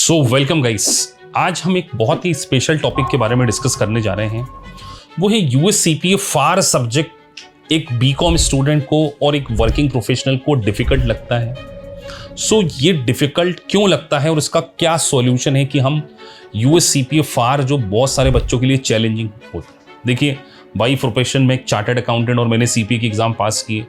So welcome guys. आज हम एक बहुत ही स्पेशल टॉपिक के बारे में डिस्कस करने जा रहे हैं। वो है यूएससीपीए फार सब्जेक्ट एक बीकॉम स्टूडेंट को और एक वर्किंग प्रोफेशनल को डिफिकल्ट लगता है। सो ये डिफिकल्ट क्यों लगता है और इसका क्या सॉल्यूशन है कि हम यूएससीपीए फार जो बहुत सारे बच्चों के लिए चैलेंजिंग होता है। देखिए, बाई प्रोफेशन में एक चार्टर्ड अकाउंटेंट और मैंने सीपीए की एग्जाम पास की।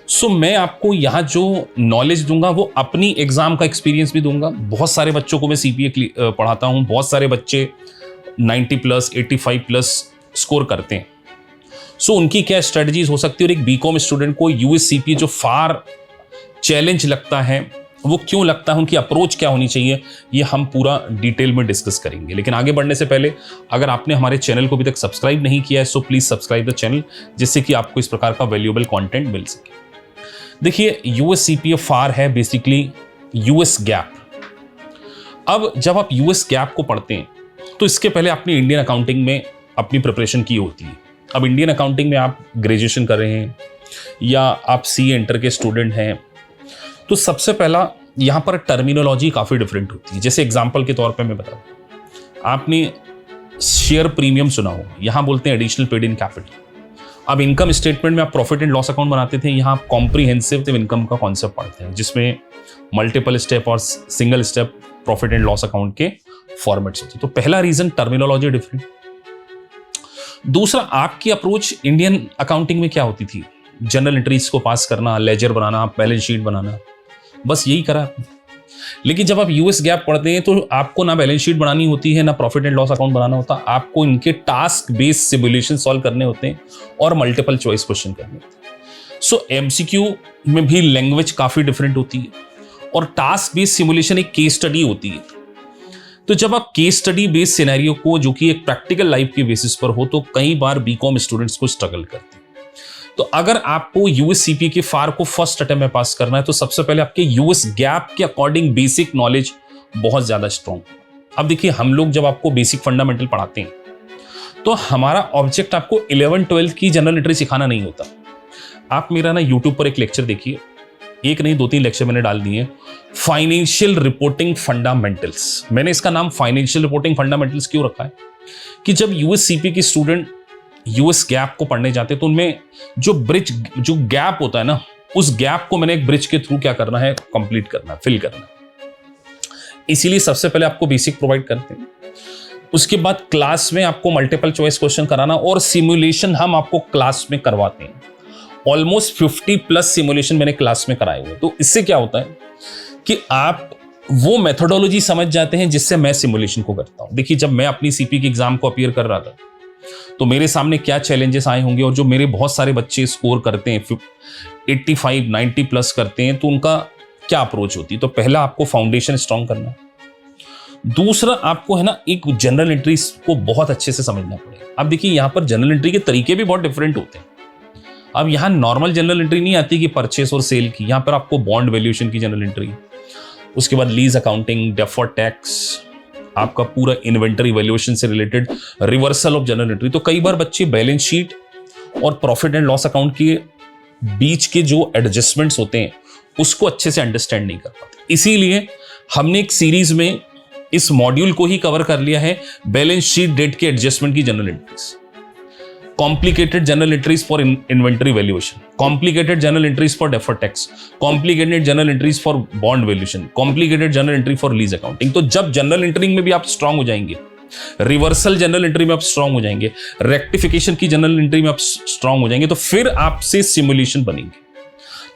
सो मैं आपको यहाँ जो नॉलेज दूंगा वो अपनी एग्जाम का एक्सपीरियंस भी दूंगा। बहुत सारे बच्चों को मैं सीपीए पढ़ाता हूँ, बहुत सारे बच्चे 90 प्लस 85 प्लस स्कोर करते हैं। सो उनकी क्या स्ट्रेटजीज हो सकती है और एक बीकॉम स्टूडेंट को यूएससीपीए जो फार चैलेंज लगता है वो क्यों लगता है, उनकी अप्रोच क्या होनी चाहिए, ये हम पूरा डिटेल में डिस्कस करेंगे। लेकिन आगे बढ़ने से पहले अगर आपने हमारे चैनल को अभी तक सब्सक्राइब नहीं किया है so please subscribe the channel, जिससे कि आपको इस प्रकार का वैल्यूएबल कंटेंट मिल सके। देखिए, यूएससीपीए फार है बेसिकली यूएस गैप। अब जब आप यूएस गैप को पढ़ते हैं तो इसके पहले आपने इंडियन अकाउंटिंग में अपनी प्रिपरेशन की होती है। अब इंडियन अकाउंटिंग में आप ग्रेजुएशन कर रहे हैं या आप सीए इंटर के स्टूडेंट हैं, तो सबसे पहला यहां पर टर्मिनोलॉजी काफी डिफरेंट होती है। जैसे एग्जांपल के तौर पे मैं बताऊं, आपने शेयर प्रीमियम सुना होगा, यहां बोलते हैं एडिशनल पेड इन कैपिटल। अब इनकम स्टेटमेंट में आप प्रॉफिट एंड लॉस अकाउंट बनाते थे, यहां आप कॉम्प्रिहेंसिव इनकम का कॉन्सेप्ट पढ़ते हैं, जिसमें मल्टीपल स्टेप और single step profit and loss account के फॉर्मेट्स होते हैं। तो पहला रीजन टर्मिनोलॉजी डिफरेंट। दूसरा, आपकी अप्रोच इंडियन अकाउंटिंग में क्या होती थी, जनरल एंट्रीज को पास करना, लेजर बनाना, बैलेंस शीट बनाना, बस यही करा आपने। लेकिन जब आप यूएस गैप पढ़ते हैं तो आपको ना बैलेंस शीट बनानी होती है, ना प्रॉफिट एंड लॉस अकाउंट बनाना होता, आपको इनके टास्क बेस्ड सिमुलेशन सॉल्व करने होते हैं और मल्टीपल चॉइस क्वेश्चन करने होते हैं। सो एमसीक्यू में भी लैंग्वेज काफी डिफरेंट होती है और टास्क बेस्ड सिमुलेशन एक केस स्टडी होती है। तो जब आप केस स्टडी बेस्ड सिनेरियो को, जो कि एक प्रैक्टिकल लाइफ के बेसिस पर हो, तो कई बार बीकॉम स्टूडेंट्स को स्ट्रगल करते हैं। तो अगर आपको यूएससीपीए के फार को फर्स्ट अटेम्प्ट में पास करना है तो सबसे पहले आपके यूएस गैप के अकॉर्डिंग बेसिक नॉलेज बहुत ज्यादा स्ट्रॉन्ग। अब देखिए, हम लोग जब आपको बेसिक फंडामेंटल पढ़ाते हैं तो हमारा ऑब्जेक्ट आपको 11-12 की जनरल एंट्री सिखाना नहीं होता। आप मेरा ना यूट्यूब पर एक लेक्चर देखिए, एक नहीं 2-3 लेक्चर मैंने डाल दिए, फाइनेंशियल रिपोर्टिंग फंडामेंटल्स। मैंने इसका नाम फाइनेंशियल रिपोर्टिंग फंडामेंटल्स क्यों रखा है कि जब यूएससीपीए के स्टूडेंट यूएस गैप को पढ़ने जाते तो उनमें जो गैप होता है ना, उस गैप को मैंने एक ब्रिज के थ्रू क्या करना है, कंप्लीट करना, फिल करना। इसीलिए सबसे पहले आपको बेसिक प्रोवाइड करते हैं, उसके बाद क्लास में आपको मल्टीपल चॉइस क्वेश्चन कराना और सिमुलेशन हम आपको क्लास में करवाते हैं। ऑलमोस्ट 50 प्लस सिमुलेशन मैंने क्लास में कराए हुए। तो इससे क्या होता है कि आप वो मेथोडोलॉजी समझ जाते हैं जिससे मैं सिमुलेशन को करता हूं। देखिए, जब मैं अपनी सीपी की एग्जाम को अपीयर कर रहा था तो मेरे सामने क्या चैलेंजेस आए होंगे, और जो मेरे बहुत सारे बच्चे स्कोर करते हैं 85 90 प्लस करते हैं, तो उनका क्या अप्रोच होती है। तो पहला आपको फाउंडेशन स्ट्रॉन्ग करना है। दूसरा, आपको है ना एक जनरल एंट्रीज को बहुत अच्छे से समझना पड़ेगा। अब देखिए, यहाँ पर जनरल एंट्री के तरीके भी बहुत डिफरेंट होते हैं। अब यहाँ नॉर्मल जनरल एंट्री नहीं आती कि परचेस और सेल की, यहाँ पर आपको बॉन्ड वैल्यूएशन की जनरल एंट्री, उसके बाद लीज अकाउंटिंग, डेफर्ड टैक्स, आपका पूरा इन्वेंटरी वैल्यूएशन से related, reversal of general entry. तो कई बार बच्चे बैलेंस शीट और प्रॉफिट एंड लॉस अकाउंट के बीच के जो एडजस्टमेंट्स होते हैं उसको अच्छे से अंडरस्टैंड नहीं कर पाते। इसीलिए हमने एक सीरीज में इस मॉड्यूल को ही कवर कर लिया है, बैलेंस शीट डेट के एडजस्टमेंट की general entries, complicated general entries for inventory valuation, complicated general entries for deferred tax, complicated general entries for bond valuation, complicated general entry for lease accounting. तो जब general entry में भी आप strong हो जाएंगे, reversal general entry में आप strong हो जाएंगे, रेक्टिफिकेशन की जनरल एंट्री में आप स्ट्रांग हो जाएंगे, तो फिर आपसे सिमुलेशन बनेंगे।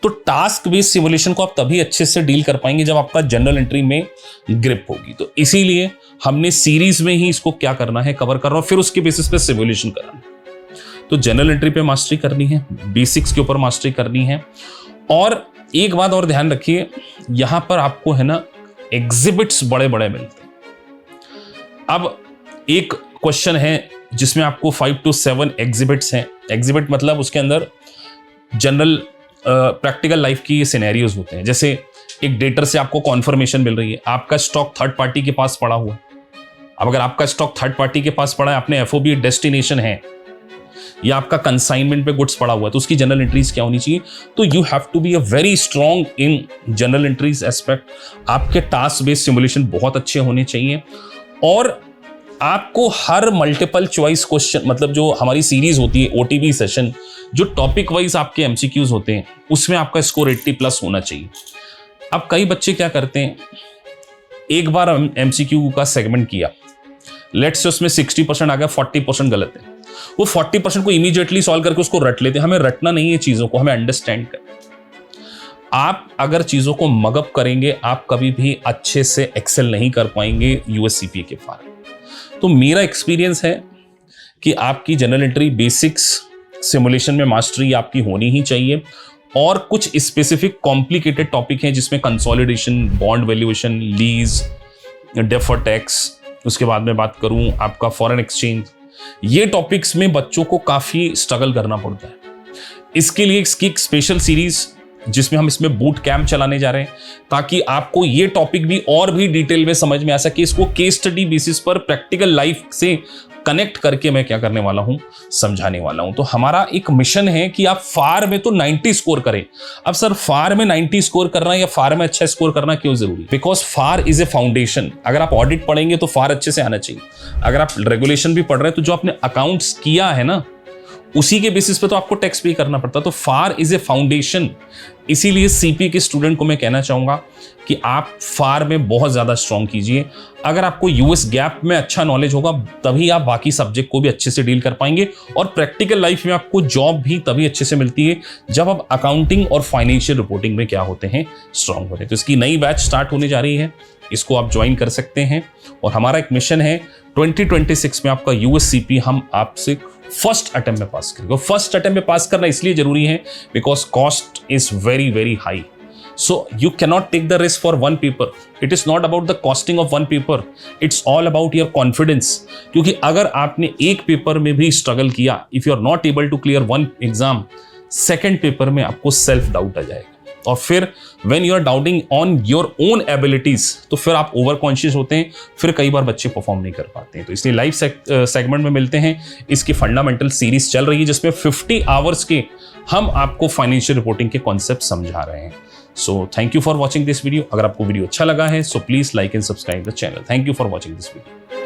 तो टास्क बेस्ड सिमुलेशन को आप तभी अच्छे से डील कर पाएंगे जब आपका जनरल एंट्री में ग्रिप होगी। तो इसीलिए हमने सीरीज में ही इसको क्या करना है, कवर करना, और फिर उसके बेसिस पे सिमुलेशन कराना। तो जनरल एंट्री पे मास्टरी करनी है, बेसिक्स के ऊपर मास्टरी करनी है। और एक बात और ध्यान रखिए, यहां पर आपको है ना एग्जिबिट्स बड़े बड़े मिलते हैं। अब एक क्वेश्चन है जिसमें आपको 5 to 7 एग्जिबिट्स हैं। एग्जिबिट मतलब उसके अंदर जनरल प्रैक्टिकल लाइफ की सिनेरियोज होते हैं। जैसे एक डेटर से आपको कॉन्फर्मेशन मिल रही है, आपका स्टॉक थर्ड पार्टी के पास पड़ा हुआ। अब अगर आपका स्टॉक थर्ड पार्टी के पास पड़ा है, अपने एफओबी डेस्टिनेशन है, या आपका कंसाइनमेंट पे गुड्स पड़ा हुआ है तो उसकी जनरल एंट्रीज क्या होनी चाहिए। तो you have to be a very strong in general entries aspect. आपके टास्क बेस्ड सिमुलेशन बहुत अच्छे होने चाहिए और आपको हर मल्टीपल चॉइस क्वेश्चन, मतलब जो हमारी सीरीज होती है ओटीबी सेशन, जो टॉपिक वाइज आपके एमसीक्यूज होते हैं उसमें आपका स्कोर 80+ होना चाहिए। अब कई बच्चे क्या करते हैं, एक बार एमसीक्यू का सेगमेंट किया, लेट्स से उसमें 60% आ गया, 40% गलत है, वो 40% को इमीडिएटली सॉल्व करके उसको रट लेते हैं। हमें रटना नहीं है चीजों को, हमें अंडरस्टैंड करना। आप अगर चीजों को मगअप करेंगे आप कभी भी अच्छे से एक्सेल नहीं कर पाएंगे यूएससीपीए के फार। तो मेरा एक्सपीरियंस है कि आपकी जनरल एंट्री बेसिक्स सिमुलेशन में मास्टरी आपकी होनी ही चाहिए और कुछ स्पेसिफिक कॉम्प्लिकेटेड टॉपिक हैं जिसमें consolidation, bond valuation, lease, deferred tax, उसके बाद में बात करूं आपका फॉरेन एक्सचेंज, ये टॉपिक्स में बच्चों को काफी स्ट्रगल करना पड़ता है। इसके लिए इसकी एक स्पेशल सीरीज जिसमें हम इसमें बूट कैंप चलाने जा रहे हैं ताकि आपको ये टॉपिक भी और भी डिटेल में समझ में आ सके। इसको केस स्टडी बेसिस पर प्रैक्टिकल लाइफ से कनेक्ट करके मैं क्या करने वाला हूं, समझाने वाला हूं। तो हमारा एक मिशन है कि आप फार में तो 90 स्कोर करें। अब सर फार में 90 स्कोर करना या फार में अच्छा स्कोर करना क्यों जरूरी? Because far is a foundation. अगर आप ऑडिट पढ़ेंगे तो फार अच्छे से आना चाहिए। अगर आप रेगुलेशन भी पढ़ रहे हैं तो जो आपने अकाउंट्स किया है ना उसी के बेसिस पे तो आपको टैक्स पे करना पड़ता। तो फार इज ए फाउंडेशन। इसीलिए सीपीए के स्टूडेंट को मैं कहना चाहूंगा कि आप फार में बहुत ज्यादा स्ट्रांग कीजिए। अगर आपको यूएस गैप में अच्छा नॉलेज होगा तभी आप बाकी सब्जेक्ट को भी अच्छे से डील कर पाएंगे और प्रैक्टिकल लाइफ में आपको जॉब भी तभी अच्छे से मिलती है जब आप अकाउंटिंग और फाइनेंशियल रिपोर्टिंग में क्या होते हैं, स्ट्रांग होते हैं। तो इसकी नई बैच स्टार्ट होने जा रही है, इसको आप ज्वाइन कर सकते हैं। और हमारा एक मिशन है 2026 में आपका यूएससीपी हम आपसे फर्स्ट अटेम्प्ट में पास करेंगे। फर्स्ट अटेम्प्ट में पास करना इसलिए जरूरी है because cost is very very high. So you cannot take the risk for one paper. It is not about the costing of one paper. It's all about your confidence. क्योंकि अगर आपने एक paper में भी स्ट्रगल किया, if you are not able to clear one exam, second paper में आपको self doubt आ जाएगा और फिर when you are doubting on your own abilities तो फिर आप ओवर कॉन्शियस होते हैं, फिर कई बार बच्चे परफॉर्म नहीं कर पाते हैं। तो इसलिए लाइव सेगमेंट में मिलते हैं। इसकी फंडामेंटल सीरीज चल रही है जिसमें 50 आवर्स के हम आपको फाइनेंशियल रिपोर्टिंग के कॉन्सेप्ट समझा रहे हैं। So thank you for watching this video. अगर आपको वीडियो अच्छा लगा है so please like and subscribe the channel. Thank you for watching this video.